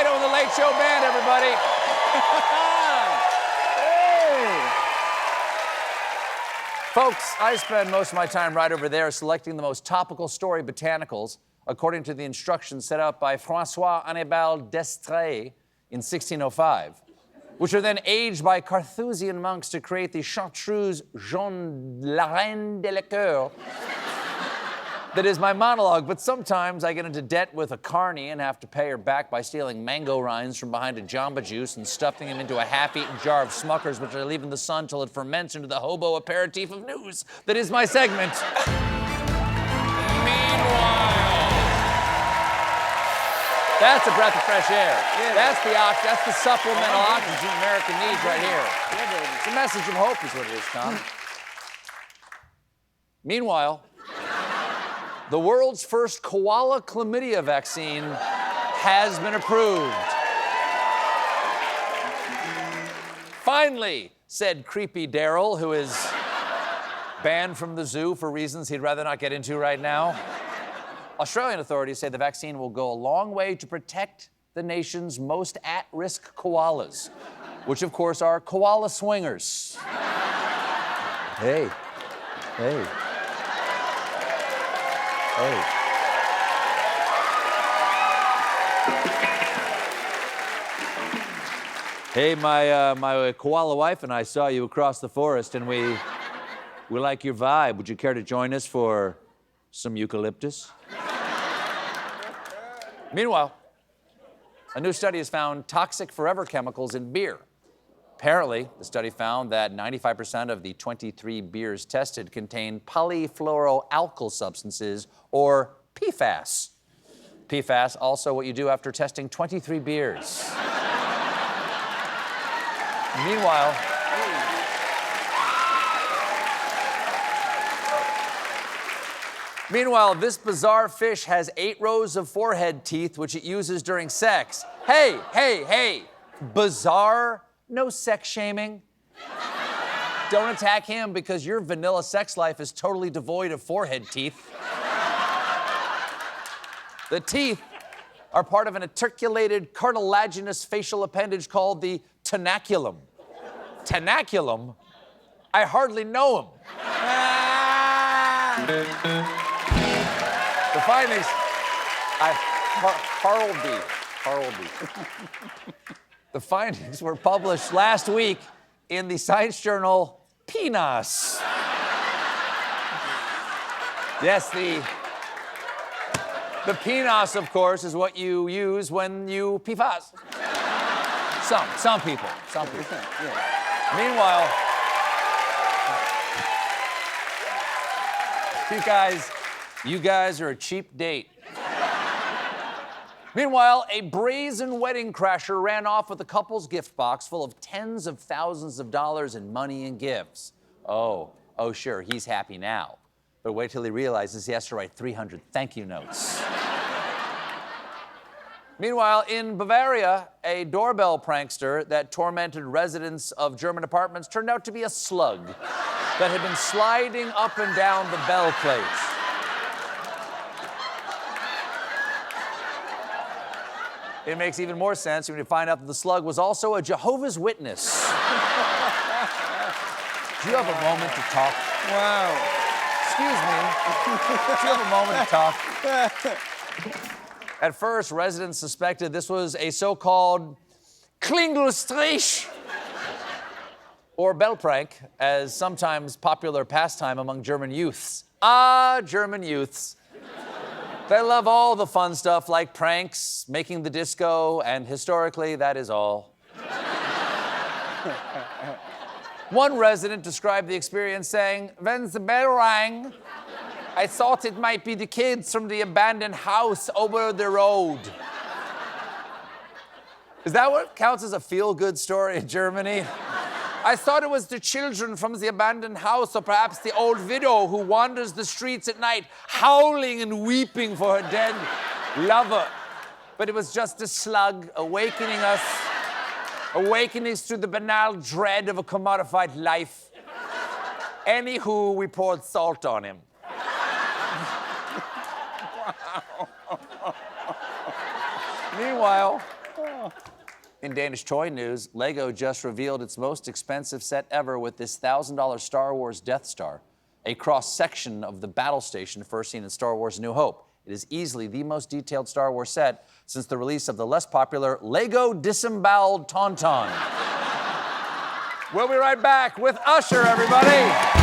Cato and the Late Show Band, everybody. Folks, I spend most of my time right over there selecting the most topical story botanicals according to the instructions set out by François Annibal d'Estrées in 1605, which are then aged by Carthusian monks to create the chartreuse jaune la reine des liqueurs. That is my monologue, but sometimes I get into debt with a carny and have to pay her back by stealing mango rinds from behind a Jamba Juice and stuffing them into a half-eaten jar of Smuckers, which I leave in the sun till it ferments into the hobo aperitif of news. That is my segment. Meanwhile. That's a breath of fresh air. Yeah. That's the supplemental oxygen America needs right here. Yeah, it's a message of hope is what it is, Tom. Meanwhile, the world's first Koala Chlamydia vaccine has been approved. Finally, said creepy Daryl, who is banned from the zoo for reasons he'd rather not get into right now. Australian authorities say the vaccine will go a long way to protect the nation's most at-risk koalas, which of course are koala swingers. Hey. Hey. Hey. Hey, my koala wife and I saw you across the forest, and we like your vibe. Would you care to join us for some eucalyptus? Meanwhile, a new study has found toxic forever chemicals in beer. Apparently, the study found that 95% of the 23 beers tested contain polyfluoroalkyl substances, or PFAS. PFAS, also what you do after testing 23 beers. Meanwhile, this bizarre fish has 8 rows of forehead teeth, which it uses during sex. Hey, bizarre? No sex shaming. Don't attack him because your vanilla sex life is totally devoid of forehead teeth. The teeth are part of an articulated cartilaginous facial appendage called the tenaculum. Tenaculum? I hardly know him. The findings... Harleby. The findings were published last week in the science journal PNAS. Yes, the PNAS, of course, is what you use when you PFAS. Some people. Yeah. Meanwhile, you guys are a cheap date. Meanwhile, a brazen wedding crasher ran off with the couple's gift box full of tens of thousands of dollars in money and gifts. Oh, sure, he's happy now. But wait till he realizes he has to write 300 thank you notes. Meanwhile, in Bavaria, a doorbell prankster that tormented residents of German apartments turned out to be a slug that had been sliding up and down the bell plates. It makes even more sense when you find out that the slug was also a Jehovah's Witness. Do you have a moment to talk? Wow. Excuse me. Do you have a moment to talk? At first, residents suspected this was a so-called Klingelstrich, or bell prank, as sometimes popular pastime among German youths. German youths. They love all the fun stuff like pranks, making the disco, and historically, that is all. One resident described the experience saying, "When the bell rang, I thought it might be the kids from the abandoned house over the road." Is that what counts as a feel-good story in Germany? I thought it was the children from the abandoned house, or perhaps the old widow who wanders the streets at night, howling and weeping for her dead lover. But it was just a slug awakening us through the banal dread of a commodified life. Anywho, we poured salt on him. Meanwhile, In Danish toy news, Lego just revealed its most expensive set ever with this $1,000 Star Wars Death Star, a cross-section of the battle station first seen in Star Wars A New Hope. It is easily the most detailed Star Wars set since the release of the less popular Lego Disemboweled Tauntaun. We'll be right back with Usher, everybody.